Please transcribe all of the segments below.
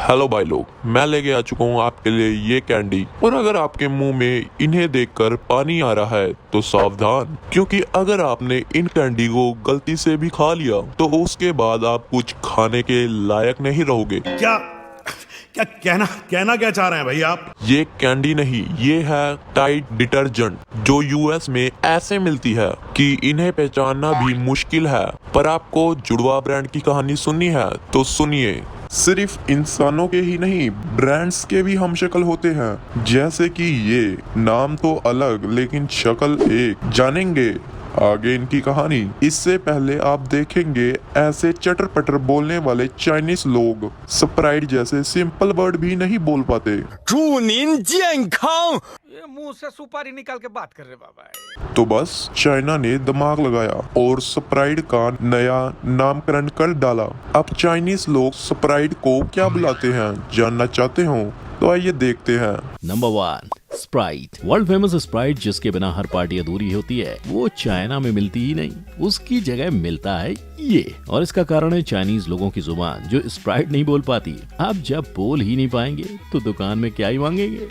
Hello भाई लोग, मैं लेके आ चुका हूँ आपके लिए ये कैंडी। और अगर आपके मुंह में इन्हें देखकर पानी आ रहा है तो सावधान, क्योंकि अगर आपने इन कैंडी को गलती से भी खा लिया तो उसके बाद आप कुछ खाने के लायक नहीं रहोगे। क्या क्या कहना क्या चाह रहे हैं भाई आप? ये कैंडी नहीं, ये है टाइड डिटर्जेंट, जो यूएस में ऐसे मिलती है कि इन्हें पहचानना भी मुश्किल है। पर आपको जुड़वा ब्रांड की कहानी सुननी है तो सुनिए। सिर्फ इंसानों के ही नहीं, ब्रांड्स के भी हम शक्ल होते हैं। जैसे कि ये नाम तो अलग लेकिन शक्ल एक। जानेंगे आगे इनकी कहानी। इससे पहले आप देखेंगे ऐसे चटर पटर बोलने वाले चाइनीज लोग स्प्राइट जैसे सिंपल वर्ड भी नहीं बोल पाते। 祝您健康。 ये मुंह से सुपारी निकाल के बात कर रहे बाबा। तो बस चाइना ने दिमाग लगाया और स्प्राइट का नया नामकरण कर डाला। अब चाइनीज लोग स्प्राइट को क्या बुलाते हैं, जानना चाहते हो तो आइए देखते हैं। Number 1, Sprite. World famous Sprite, जिसके बिना हर पार्टी अधूरी होती है, वो चाइना में मिलती ही नहीं, उसकी जगह मिलता है ये। और इसका कारण है चाइनीज लोगों की जुबान, जो स्प्राइट नहीं बोल पाती। आप जब बोल ही नहीं पाएंगे तो दुकान में क्या ही मांगेंगे।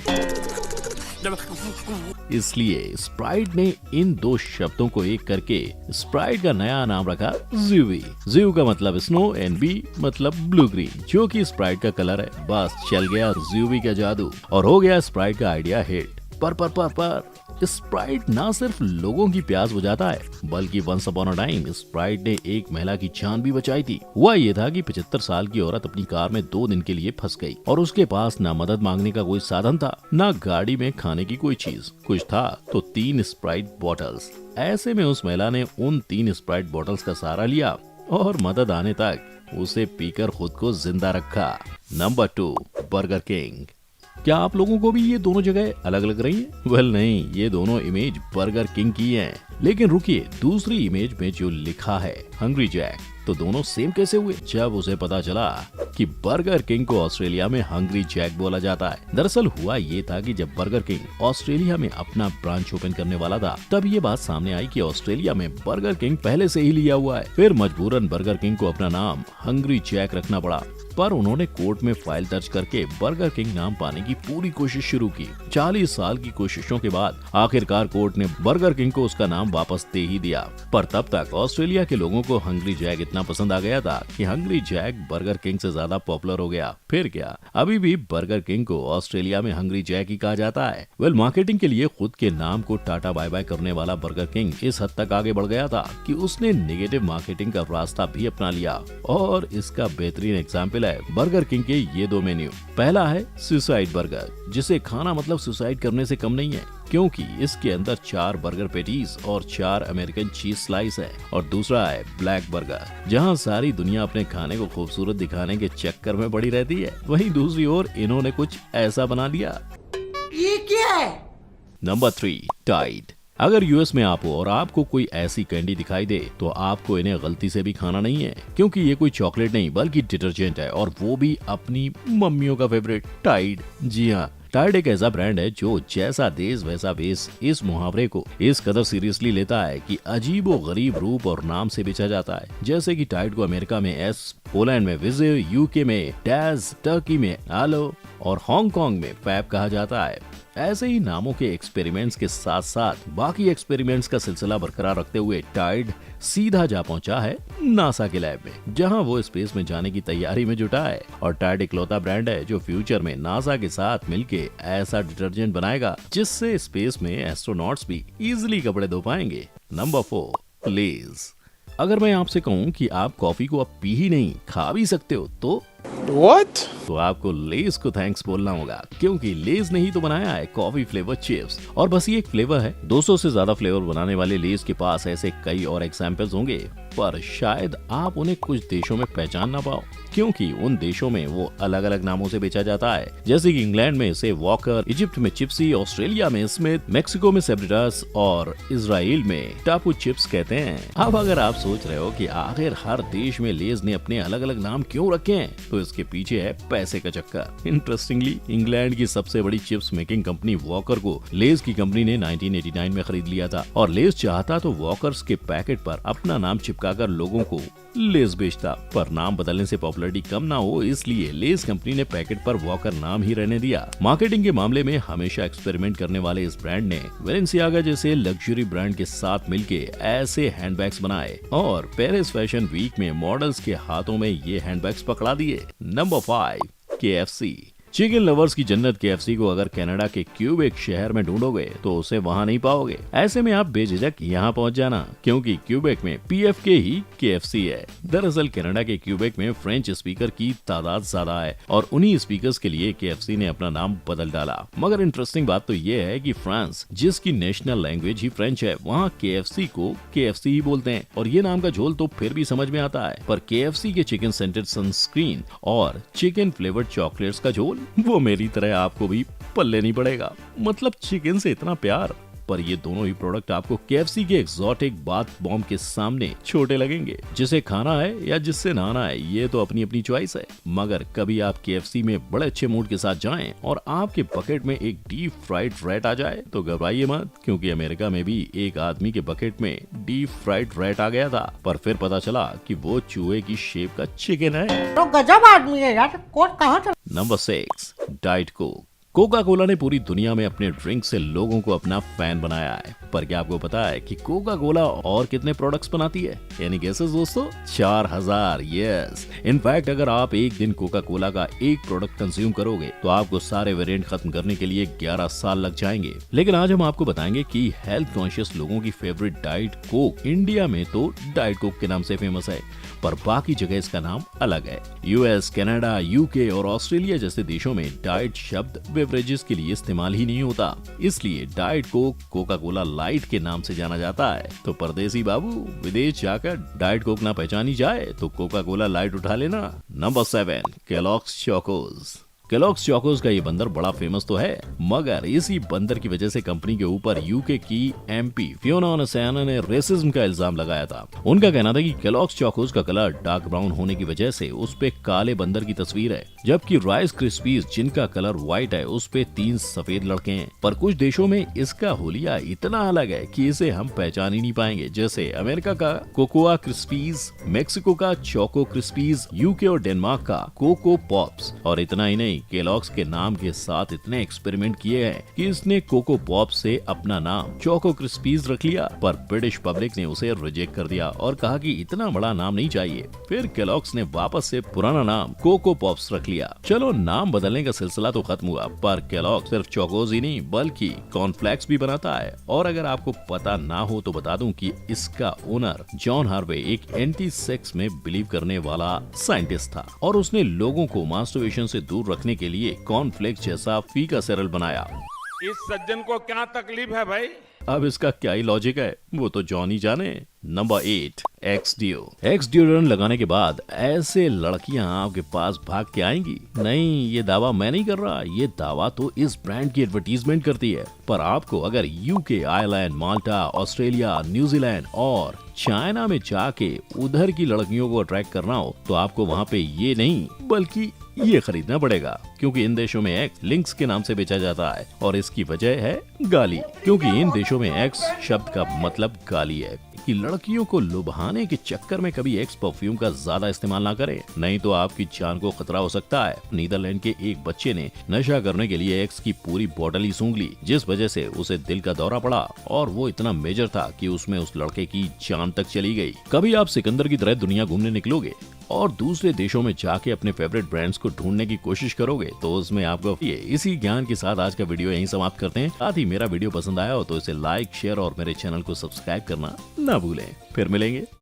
इसलिए स्प्राइट ने इन दो शब्दों को एक करके स्प्राइट का नया नाम रखा ज़्यूवी। ज़्यू का मतलब स्नो एंड बी मतलब ब्लू ग्रीन, जो कि स्प्राइट का कलर है। बस चल गया ज़्यूवी का जादू और हो गया स्प्राइट का आइडिया हिट। पर स्प्राइट ना सिर्फ लोगों की प्यास बुझाता है, बल्कि once upon a time Sprite ने एक महिला की जान भी बचाई थी। हुआ ये था कि 75 साल की औरत अपनी कार में 2 दिन के लिए फंस गई और उसके पास ना मदद मांगने का कोई साधन था, ना गाड़ी में खाने की कोई चीज। कुछ था तो 3 स्प्राइट बॉटल्स। ऐसे में उस महिला ने उन 3 स्प्राइट बॉटल्स का सहारा लिया और मदद आने तक उसे पीकर खुद को जिंदा रखा। Number 2, burger king. क्या आप लोगों को भी ये दोनों जगह अलग लग रही हैं? वेल नहीं, ये दोनों इमेज बर्गर किंग की हैं। लेकिन रुकिए, दूसरी इमेज में जो लिखा है हंग्री जैक, तो दोनों सेम कैसे हुए? जब उसे पता चला कि बर्गर किंग को ऑस्ट्रेलिया में हंग्री जैक बोला जाता है। दरअसल हुआ ये था कि जब बर्गर किंग ऑस्ट्रेलिया में अपना ब्रांच ओपन करने वाला था, तब ये बात सामने आई कि ऑस्ट्रेलिया में बर्गर किंग पहले से ही लिया हुआ है। फिर मजबूरन बर्गर किंग को अपना नाम हंग्री जैक रखना पड़ा। पर उन्होंने कोर्ट में फाइल दर्ज करके बर्गर किंग नाम पाने की पूरी कोशिश शुरू की। 40 साल की कोशिशों के बाद आखिरकार कोर्ट ने बर्गर किंग को उसका नाम वापस दे ही दिया। पर तब तक ऑस्ट्रेलिया के लोगों को हंग्री जैक इतना पसंद आ गया था कि हंग्री जैक बर्गर किंग से ज्यादा पॉपुलर हो गया। फिर क्या, अभी भी बर्गर किंग को ऑस्ट्रेलिया में हंग्री जैक ही कहा जाता है। वेल, मार्केटिंग के लिए खुद के नाम को टाटा बाय बाय करने वाला बर्गर किंग इस हद तक आगे बढ़ गया था कि उसने नेगेटिव मार्केटिंग का रास्ता भी अपना लिया। और इसका बेहतरीन एग्जाम्पल बर्गर किंग के ये 2 मेन्यू। पहला है सुसाइड बर्गर, जिसे खाना मतलब सुसाइड करने से कम नहीं है, क्योंकि इसके अंदर 4 बर्गर पेटीज और 4 अमेरिकन चीज स्लाइस है। और दूसरा है ब्लैक बर्गर, जहां सारी दुनिया अपने खाने को खूबसूरत दिखाने के चक्कर में पड़ी रहती है, वहीं दूसरी ओर इन्होंने कुछ ऐसा बना दिया। ये क्या है? Number 3, Tide. अगर यूएस में आप हो और आपको कोई ऐसी कैंडी दिखाई दे तो आपको इन्हें गलती से भी खाना नहीं है, क्योंकि ये कोई चॉकलेट नहीं बल्कि डिटर्जेंट है, और वो भी अपनी मम्मियों का फेवरेट टाइड। जी हाँ, टाइड एक ऐसा ब्रांड है जो जैसा देश वैसा बेस इस मुहावरे को इस कदर सीरियसली लेता है कि अजीब व गरीब रूप और नाम से बेचा जाता है। जैसे कि टाइड को अमेरिका में एस, पोलैंड में विजे, यूके में डैज, टर्की में आलो और हांगकांग में फैब कहा जाता है। ऐसे ही नामों के एक्सपेरिमेंट्स के साथ साथ बाकी एक्सपेरिमेंट्स का सिलसिला बरकरार रखते हुए टाइड सीधा जा पहुंचा है नासा के लैब में, जहां वो स्पेस में जाने की तैयारी में जुटा है। और टाइड इकलौता ब्रांड है जो फ्यूचर में नासा के साथ मिलके ऐसा डिटर्जेंट बनाएगा जिससे स्पेस में एस्ट्रोनॉट्स भी इजिली कपड़े धो पाएंगे। नंबर 4, लेज। अगर मैं आपसे कहूँ कि आप कॉफी को अब पी ही नहीं खा भी सकते हो तो What? तो आपको लेज को थैंक्स बोलना होगा, क्योंकि लेज ने ही तो बनाया है कॉफी फ्लेवर चिप्स। और बस ये एक फ्लेवर है, 200 से ज्यादा फ्लेवर बनाने वाले लेज के पास ऐसे कई और एग्जाम्पल्स होंगे, पर शायद आप उन्हें कुछ देशों में पहचान ना पाओ, क्योंकि उन देशों में वो अलग अलग नामों से बेचा जाता है। जैसे कि इंग्लैंड में इसे वॉकर, इजिप्ट में चिप्सी, ऑस्ट्रेलिया में स्मिथ, मेक्सिको में सेब्रिटास और इसराइल में टापू चिप्स कहते हैं। अब अगर आप सोच रहे हो कि आखिर हर देश में लेज ने अपने अलग अलग नाम क्यों रखे हैं, तो इसके पीछे है पैसे का चक्कर। इंटरेस्टिंगली, इंग्लैंड की सबसे बड़ी चिप्स मेकिंग कंपनी वॉकर को लेज की कंपनी ने 1989 में खरीद लिया था, और लेज चाहता तो वॉकर्स के पैकेट पर अपना नाम चिपका चिपकाकर लोगों को लेस बेचता, पर नाम बदलने से पॉपुलैरिटी कम ना हो इसलिए लेस कंपनी ने पैकेट पर वॉकर नाम ही रहने दिया। मार्केटिंग के मामले में हमेशा एक्सपेरिमेंट करने वाले इस ब्रांड ने वेलेंसियागा जैसे लग्जरी ब्रांड के साथ मिलके ऐसे हैंडबैग्स बनाए और पेरिस फैशन वीक में मॉडल्स के हाथों में ये हैंडबैग्स पकड़ा दिए। Number 5, KFC। चिकन लवर्स की जन्नत KFC को अगर कनाडा के क्यूबेक शहर में ढूंढोगे तो उसे वहां नहीं पाओगे। ऐसे में आप बेझिझक यहाँ पहुंच जाना, क्योंकि क्यूबेक में PFK ही KFC है। दरअसल कनाडा के क्यूबेक में फ्रेंच स्पीकर की तादाद ज्यादा है और उन्हीं स्पीकर्स के लिए KFC ने अपना नाम बदल डाला। मगर इंटरेस्टिंग बात तो ये है कि फ्रांस, जिसकी नेशनल लैंग्वेज ही फ्रेंच है, वहाँ KFC को KFC ही बोलते हैं और ये नाम का झोल तो फिर भी समझ में आता है। पर KFC के चिकन सेंटेड सनस्क्रीन और चिकन फ्लेवर्ड चॉकलेट्स का झोल वो मेरी तरह आपको भी पल्ले नहीं पड़ेगा। मतलब चिकन से इतना प्यार। पर ये दोनों ही प्रोडक्ट आपको KFC के एक्सोटिक बाथ बॉम्ब के सामने छोटे लगेंगे। जिसे खाना है या जिससे नहाना है ये तो अपनी अपनी चॉइस है। मगर कभी आप KFC में बड़े अच्छे मूड के साथ जाएं और आपके बकेट में एक डीप फ्राइड रैट आ जाए तो घबराइए मत, क्योंकि अमेरिका में भी एक आदमी के बकेट में डीप फ्राइड रैट आ गया था, पर फिर पता चला कि वो चूहे की शेप का चिकन है। तो गजब आदमी है यार, कोट कहाँ चल। Number 6, diet Coke. Coca Cola ने पूरी दुनिया में अपने ड्रिंक से लोगों को अपना फैन बनाया है। पर क्या आपको पता है कि कोका कोला और कितने प्रोडक्ट्स बनाती है? यानी गेसेस दोस्तों, 4000। यस, इनफैक्ट अगर आप एक दिन कोका कोला का एक प्रोडक्ट कंज्यूम करोगे तो आपको सारे वेरिएंट खत्म करने के लिए 11 साल लग जाएंगे। लेकिन आज हम आपको बताएंगे कि हेल्थ कॉन्शियस लोगों की फेवरेट डाइट कोक इंडिया में तो डाइट कोक के नाम से फेमस है, पर बाकी जगह इसका नाम अलग है। US, कनाडा, UK और ऑस्ट्रेलिया जैसे देशों में डाइट शब्द बेवरेजेस के लिए इस्तेमाल ही नहीं होता, इसलिए diet Coke Coca Cola light के नाम से जाना जाता है। तो परदेसी बाबू, विदेश जाकर डाइट कोक ना पहचानी जाए तो कोका कोला लाइट उठा लेना। Number 7, Kellogg's Chocos. Kellogg's Chocos का ये बंदर बड़ा फेमस तो है, मगर इसी बंदर की वजह से कंपनी के ऊपर UK की MP फियोना ओनसाना ने रेसिज्म का इल्जाम लगाया था। उनका कहना था कि केलॉग्स चोकोज का कलर डार्क ब्राउन होने की वजह से उस पे काले बंदर की तस्वीर है, जबकि राइस क्रिस्पीज जिनका कलर व्हाइट है उस पे 3 सफेद लड़के हैं। पर कुछ देशों में इसका हुलिया इतना अलग है कि इसे हम पहचान ही नहीं पाएंगे, जैसे अमेरिका का कोकोआ क्रिस्पीज, मेक्सिको का चोको क्रिस्पीज, UK और डेनमार्क का कोको पॉप्स। और इतना ही नहीं, केलॉग्स के नाम के साथ इतने एक्सपेरिमेंट किए हैं कि इसने कोको पॉप से अपना नाम चोको क्रिस्पीज रख लिया, पर ब्रिटिश पब्लिक ने उसे रिजेक्ट कर दिया और कहा कि इतना बड़ा नाम नहीं चाहिए। फिर केलॉग्स ने वापस से पुराना नाम कोको पॉप्स रख लिया। चलो, नाम बदलने का सिलसिला तो खत्म हुआ, पर केलॉग्स सिर्फ चोकोज ही नहीं बल्कि कॉर्नफ्लेक्स भी बनाता है। और अगर आपको पता ना हो तो बता दूं कि इसका ओनर जॉन हार्वे एक एंटी सेक्स में बिलीव करने वाला साइंटिस्ट था और उसने लोगों को मास्टरबेशन से दूर रखने के लिए कॉर्नफ्लेक्स जैसा फीका सेरल बनाया। इस सज्जन को क्या तकलीफ है भाई? अब इसका क्या ही लॉजिक है वो तो जॉन ही जाने। नंबर 8, एक्स डिओड्रेंट लगाने के बाद ऐसे लड़कियां आपके पास भाग के आएंगी। नहीं, ये दावा मैं नहीं कर रहा, ये दावा तो इस ब्रांड की एडवर्टीजमेंट करती है। पर आपको अगर UK, आयरलैंड, माल्टा, ऑस्ट्रेलिया, न्यूजीलैंड और चाइना में जाके उधर की लड़कियों को अट्रैक्ट करना हो तो आपको वहाँ पे ये नहीं बल्कि ये खरीदना पड़ेगा, क्योंकि इन देशों में एक्स लिंक्स के नाम से बेचा जाता है और इसकी वजह है गाली, क्योंकि इन देशों में एक्स शब्द का मतलब गाली है। कि लड़कियों को लुभाने के चक्कर में कभी एक्स परफ्यूम का ज्यादा इस्तेमाल ना करें, नहीं तो आपकी जान को खतरा हो सकता है। नीदरलैंड के एक बच्चे ने नशा करने के लिए एक्स की पूरी बोतल ही सूंघ ली, जिस वजह से उसे दिल का दौरा पड़ा और वो इतना मेजर था कि उसमें उस लड़के की जान तक चली गई। कभी आप सिकंदर की तरह दुनिया घूमने निकलोगे और दूसरे देशों में जाके अपने फेवरेट ब्रांड्स को ढूंढने की कोशिश करोगे तो उसमें आपको ये इसी ज्ञान के साथ आज का वीडियो यहीं समाप्त करते हैं। साथ ही मेरा वीडियो पसंद आया हो तो इसे लाइक, शेयर और मेरे चैनल को सब्सक्राइब करना ना भूलें। फिर मिलेंगे।